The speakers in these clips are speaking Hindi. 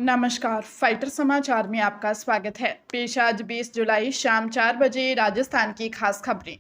नमस्कार, फाइटर समाचार में आपका स्वागत है। पेश आज 20 जुलाई शाम 4 बजे राजस्थान की खास खबरें।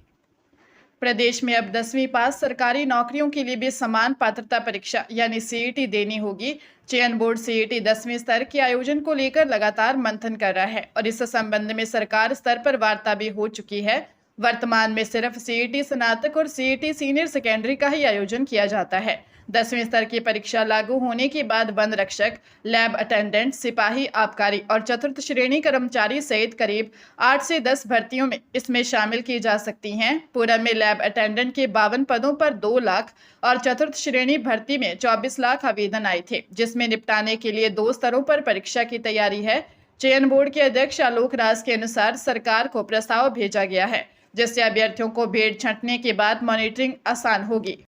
प्रदेश में अब 10वीं पास सरकारी नौकरियों के लिए भी समान पात्रता परीक्षा यानी सीईटी देनी होगी। चयन बोर्ड सीईटी 10वीं स्तर के आयोजन को लेकर लगातार मंथन कर रहा है और इस संबंध में सरकार स्तर पर वार्ता भी हो चुकी है। वर्तमान में सिर्फ सीईटी स्नातक और सीईटी सीनियर सेकेंडरी का ही आयोजन किया जाता है। 10वीं स्तर की परीक्षा लागू होने के बाद वन रक्षक, लैब अटेंडेंट, सिपाही, आबकारी और चतुर्थ श्रेणी कर्मचारी सहित करीब 8 से 10 भर्तियों में इसमें शामिल की जा सकती हैं। पूरब में लैब अटेंडेंट के 52 पदों पर 2 लाख और चतुर्थ श्रेणी भर्ती में 24 लाख आवेदन आए थे, जिसमें निपटाने के लिए 2 स्तरों पर परीक्षा की तैयारी है। चयन बोर्ड के अध्यक्ष आलोक राज के अनुसार सरकार को प्रस्ताव भेजा गया है, जिससे अभ्यर्थियों को भेड़ छंटने के बाद मॉनिटरिंग आसान होगी।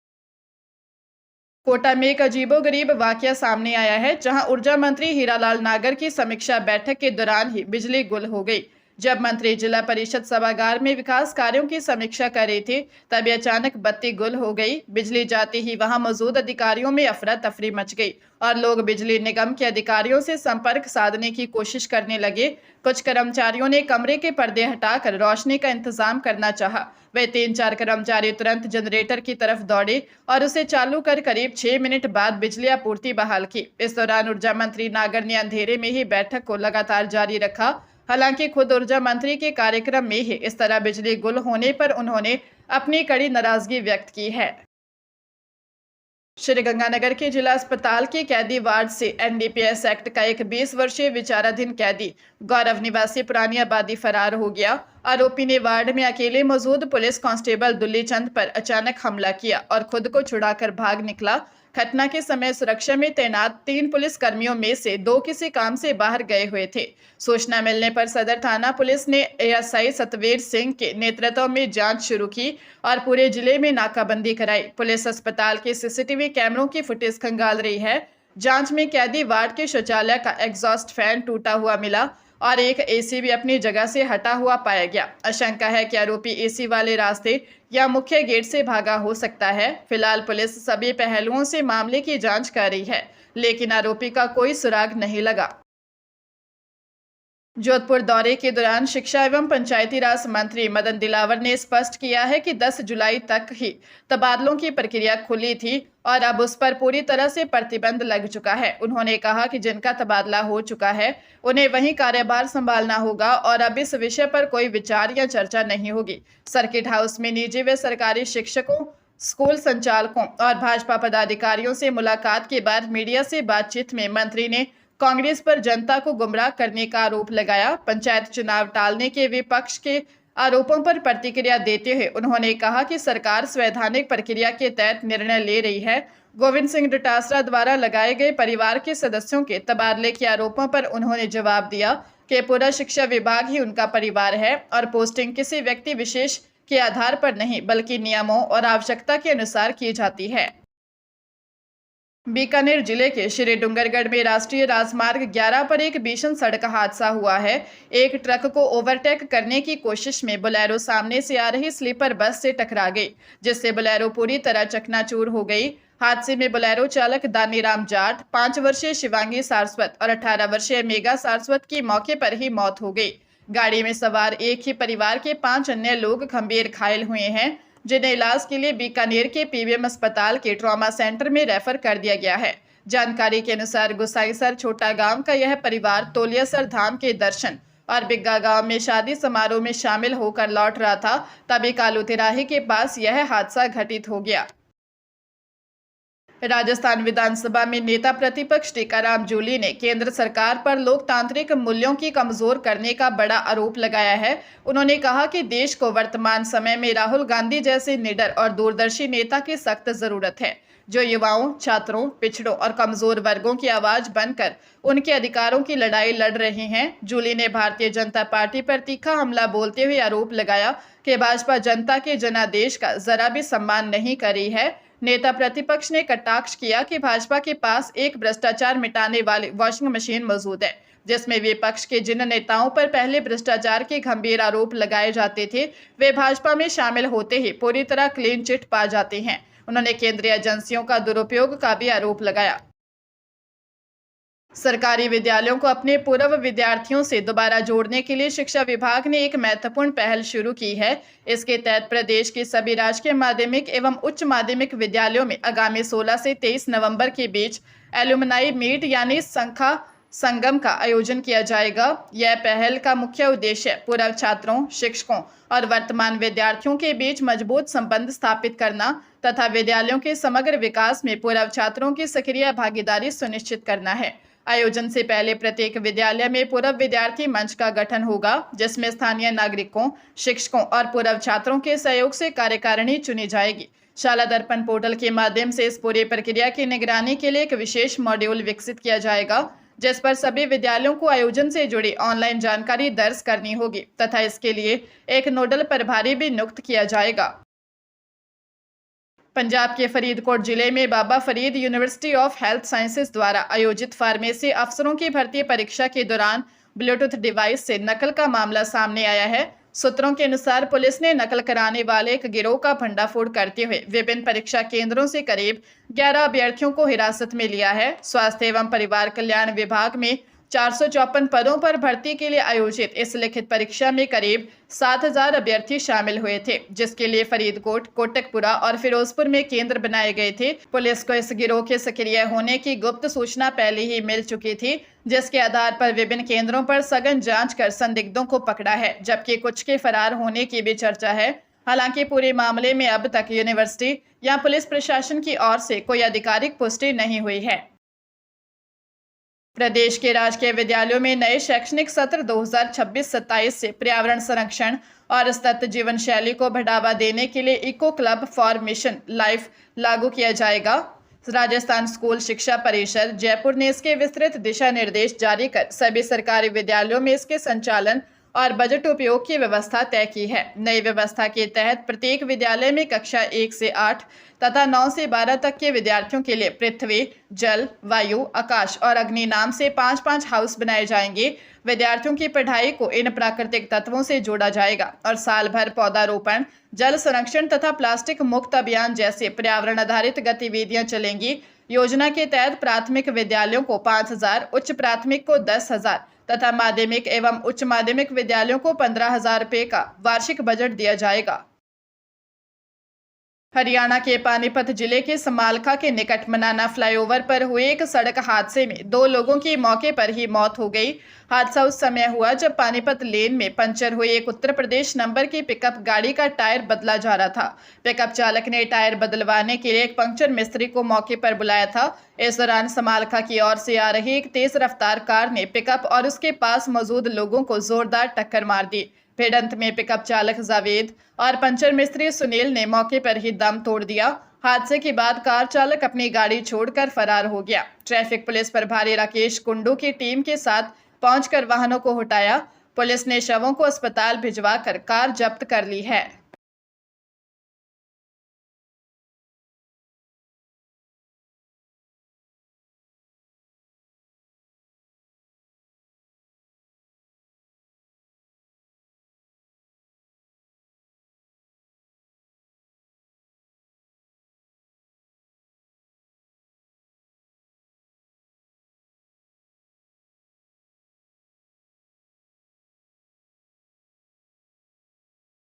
कोटा में एक अजीबोगरीब वाकया सामने आया है, जहां ऊर्जा मंत्री हीरालाल नागर की समीक्षा बैठक के दौरान ही बिजली गुल हो गई। जब मंत्री जिला परिषद सभागार में विकास कार्यों की समीक्षा कर रहे थे, तभी अचानक बत्ती गुल हो गई। बिजली जाते ही वहां मौजूद अधिकारियों में अफरा तफरी मच गई और लोग बिजली निगम के अधिकारियों से संपर्क साधने की कोशिश करने लगे। कुछ कर्मचारियों ने कमरे के पर्दे हटाकर रोशनी का इंतजाम करना चाहा। वे 3-4 कर्मचारी तुरंत जनरेटर की तरफ दौड़े और उसे चालू कर करीब 6 मिनट बाद बिजली आपूर्ति बहाल की। इस दौरान ऊर्जा मंत्री नागर ने अंधेरे में ही बैठक को लगातार जारी रखा। हालांकि खुद ऊर्जा मंत्री के कार्यक्रम में ही इस तरह बिजली गुल होने पर उन्होंने अपनी कड़ी नाराजगी व्यक्त की है। श्रीगंगानगर के जिला अस्पताल के कैदी वार्ड से एनडीपीएस एक्ट का एक 20 वर्षीय विचाराधीन कैदी गौरव निवासी पुरानी आबादी फरार हो गया। आरोपी ने वार्ड में अकेले मौजूद पुलिस कांस्टेबल दुल्ली चंद पर अचानक हमला किया और खुद को छुड़ाकर भाग निकला। घटना के समय सुरक्षा में तैनात 3 पुलिस कर्मियों में से 2 किसी काम से बाहर गए हुए थे। सूचना मिलने पर सदर थाना पुलिस ने एएसआई सतवीर सिंह के नेतृत्व में जांच शुरू की और पूरे जिले में नाकाबंदी कराई। पुलिस अस्पताल के सीसीटीवी कैमरों की फुटेज खंगाल रही है। जांच में कैदी वार्ड के शौचालय का एग्जॉस्ट फैन टूटा हुआ मिला और एक एसी भी अपनी जगह से हटा हुआ पाया गया। आशंका है कि आरोपी एसी वाले रास्ते या मुख्य गेट से भागा हो सकता है। फिलहाल पुलिस सभी पहलुओं से मामले की जांच कर रही है, लेकिन आरोपी का कोई सुराग नहीं लगा। जोधपुर दौरे के दौरान शिक्षा एवं पंचायती राज मंत्री मदन दिलावर ने स्पष्ट किया है कि 10 जुलाई तक ही तबादलों की प्रक्रिया खुली थी और अब उस पर पूरी तरह से प्रतिबंध लग चुका है। उन्होंने कहा कि जिनका तबादला हो चुका है उन्हें वहीं कार्यभार संभालना होगा और अब इस विषय पर कोई विचार या चर्चा नहीं होगी। सर्किट हाउस में निजी व सरकारी शिक्षकों, स्कूल संचालकों और भाजपा पदाधिकारियों से मुलाकात के बाद मीडिया से बातचीत में मंत्री ने कांग्रेस पर जनता को गुमराह करने का आरोप लगाया। पंचायत चुनाव टालने के विपक्ष के आरोपों पर प्रतिक्रिया देते हुए उन्होंने कहा कि सरकार संवैधानिक प्रक्रिया के तहत निर्णय ले रही है। गोविंद सिंह डोटासरा द्वारा लगाए गए परिवार के सदस्यों के तबादले के आरोपों पर उन्होंने जवाब दिया कि पूरा शिक्षा विभाग ही उनका परिवार है और पोस्टिंग किसी व्यक्ति विशेष के आधार पर नहीं बल्कि नियमों और आवश्यकता के अनुसार की जाती है। बीकानेर जिले के श्री डूंगरगढ़ में राष्ट्रीय राजमार्ग 11 पर एक भीषण सड़क हादसा हुआ है। एक ट्रक को ओवरटेक करने की कोशिश में बोलेरो सामने से आ रही स्लीपर बस से टकरा गई, जिससे बोलेरो पूरी तरह चकनाचूर हो गई। हादसे में बोलेरो चालक दानीराम जाट, 5 वर्षीय शिवांगी सारस्वत और 18 वर्षीय मेघा सारस्वत की मौके पर ही मौत हो गई। गाड़ी में सवार एक ही परिवार के 5 अन्य लोग गंभीर घायल हुए हैं, जिन्हें इलाज के लिए बीकानेर के पीवीएम अस्पताल के ट्रॉमा सेंटर में रेफर कर दिया गया है। जानकारी के अनुसार गुसाईसर छोटा गांव का यह परिवार तोलियासर धाम के दर्शन और बिग्गा गांव में शादी समारोह में शामिल होकर लौट रहा था, तभी कालू तिराहे के पास यह हादसा घटित हो गया। राजस्थान विधानसभा में नेता प्रतिपक्ष टीकाराम जूली ने केंद्र सरकार पर लोकतांत्रिक मूल्यों की कमजोर करने का बड़ा आरोप लगाया है। उन्होंने कहा कि देश को वर्तमान समय में राहुल गांधी जैसे निडर और दूरदर्शी नेता की सख्त जरूरत है, जो युवाओं, छात्रों, पिछड़ों और कमजोर वर्गों की आवाज बनकर उनके अधिकारों की लड़ाई लड़ रहे हैं। जूली ने भारतीय जनता पार्टी पर तीखा हमला बोलते हुए आरोप लगाया कि भाजपा जनता के जनादेश का जरा भी सम्मान नहीं कर रही है। नेता प्रतिपक्ष ने कटाक्ष किया कि भाजपा के पास एक भ्रष्टाचार मिटाने वाली वॉशिंग मशीन मौजूद है, जिसमें विपक्ष के जिन नेताओं पर पहले भ्रष्टाचार के गंभीर आरोप लगाए जाते थे, वे भाजपा में शामिल होते ही पूरी तरह क्लीन चिट पा जाते हैं। उन्होंने केंद्रीय एजेंसियों का दुरुपयोग का भी आरोप लगाया। सरकारी विद्यालयों को अपने पूर्व विद्यार्थियों से दोबारा जोड़ने के लिए शिक्षा विभाग ने एक महत्वपूर्ण पहल शुरू की है। इसके तहत प्रदेश के सभी राजकीय माध्यमिक एवं उच्च माध्यमिक विद्यालयों में आगामी 16 से 23 नवंबर के बीच एलुमनाई मीट यानी संखा संगम का आयोजन किया जाएगा। यह पहल का मुख्य उद्देश्य पूर्व छात्रों, शिक्षकों और वर्तमान विद्यार्थियों के बीच मजबूत संबंध स्थापित करना तथा विद्यालयों के समग्र विकास में पूर्व छात्रों की सक्रिय भागीदारी सुनिश्चित करना है। आयोजन से पहले प्रत्येक विद्यालय में पूर्व विद्यार्थी मंच का गठन होगा, जिसमें स्थानीय नागरिकों, शिक्षकों और पूर्व छात्रों के सहयोग से कार्यकारिणी चुनी जाएगी। शाला दर्पण पोर्टल के माध्यम से इस पूरी प्रक्रिया की निगरानी के लिए एक विशेष मॉड्यूल विकसित किया जाएगा, जिस पर सभी विद्यालयों को आयोजन से जुड़ी ऑनलाइन जानकारी दर्ज करनी होगी तथा इसके लिए एक नोडल प्रभारी भी नियुक्त किया जाएगा। पंजाब के फरीदकोट जिले में Baba Farid university of health sciences द्वारा आयोजित फार्मेसी अफसरों की भर्ती परीक्षा के दौरान ब्लूटूथ डिवाइस से नकल का मामला सामने आया है। सूत्रों के अनुसार पुलिस ने नकल कराने वाले एक गिरोह का भंडाफोड़ करते हुए विभिन्न परीक्षा केंद्रों से करीब 11 अभ्यर्थियों को हिरासत में लिया है। स्वास्थ्य एवं परिवार कल्याण विभाग में 454 पदों पर भर्ती के लिए आयोजित इस लिखित परीक्षा में करीब 7000 अभ्यर्थी शामिल हुए थे, जिसके लिए फरीदकोट, कोटकपुरा और फिरोजपुर में केंद्र बनाए गए थे। पुलिस को इस गिरोह के सक्रिय होने की गुप्त सूचना पहले ही मिल चुकी थी, जिसके आधार पर विभिन्न केंद्रों पर सघन जांच कर संदिग्धों को पकड़ा है, जबकि कुछ के फरार होने की भी चर्चा है। हालांकि पूरे मामले में अब तक यूनिवर्सिटी या पुलिस प्रशासन की ओर से कोई आधिकारिक पुष्टि नहीं हुई है। प्रदेश के राजकीय विद्यालयों में नए शैक्षणिक सत्र 2026-27 से पर्यावरण संरक्षण और सतत जीवन शैली को बढ़ावा देने के लिए eco club for Mission Life लागू किया जाएगा। राजस्थान स्कूल शिक्षा परिषद जयपुर ने इसके विस्तृत दिशा निर्देश जारी कर सभी सरकारी विद्यालयों में इसके संचालन और बजट उपयोग की व्यवस्था तय की है। नई व्यवस्था के तहत प्रत्येक विद्यालय में कक्षा 1 से 8 तथा 9 से 12 तक के विद्यार्थियों के लिए पृथ्वी, जल, वायु, आकाश और अग्नि नाम से 5-5 हाउस बनाए जाएंगे। विद्यार्थियों की पढ़ाई को इन प्राकृतिक तत्वों से जोड़ा जाएगा और साल भर पौधारोपण, जल संरक्षण तथा प्लास्टिक मुक्त अभियान जैसे पर्यावरण आधारित गतिविधियां चलेंगी। योजना के तहत प्राथमिक विद्यालयों को 5000, उच्च प्राथमिक को 10,000 तथा माध्यमिक एवं उच्च माध्यमिक विद्यालयों को 15,000 रुपये का वार्षिक बजट दिया जाएगा। हरियाणा के पानीपत जिले के समालखा के निकट मनाना फ्लाईओवर पर हुए एक सड़क हादसे में 2 लोगों की मौके पर ही मौत हो गई। हादसा उस समय हुआ जब पानीपत लेन में पंचर हुई एक उत्तर प्रदेश नंबर की पिकअप गाड़ी का टायर बदला जा रहा था। पिकअप चालक ने टायर बदलवाने के लिए एक पंक्चर मिस्त्री को मौके पर बुलाया था। इस दौरान समालखा की ओर से आ रही एक तेज रफ्तार कार ने पिकअप और उसके पास मौजूद लोगों को जोरदार टक्कर मार दी। भिड़ंत में पिकअप चालक जावेद और पंचर मिस्त्री सुनील ने मौके पर ही दम तोड़ दिया। हादसे के बाद कार चालक अपनी गाड़ी छोड़कर फरार हो गया। ट्रैफिक पुलिस प्रभारी राकेश कुंडू की टीम के साथ पहुंचकर वाहनों को हटाया। पुलिस ने शवों को अस्पताल भिजवाकर कार जब्त कर ली है।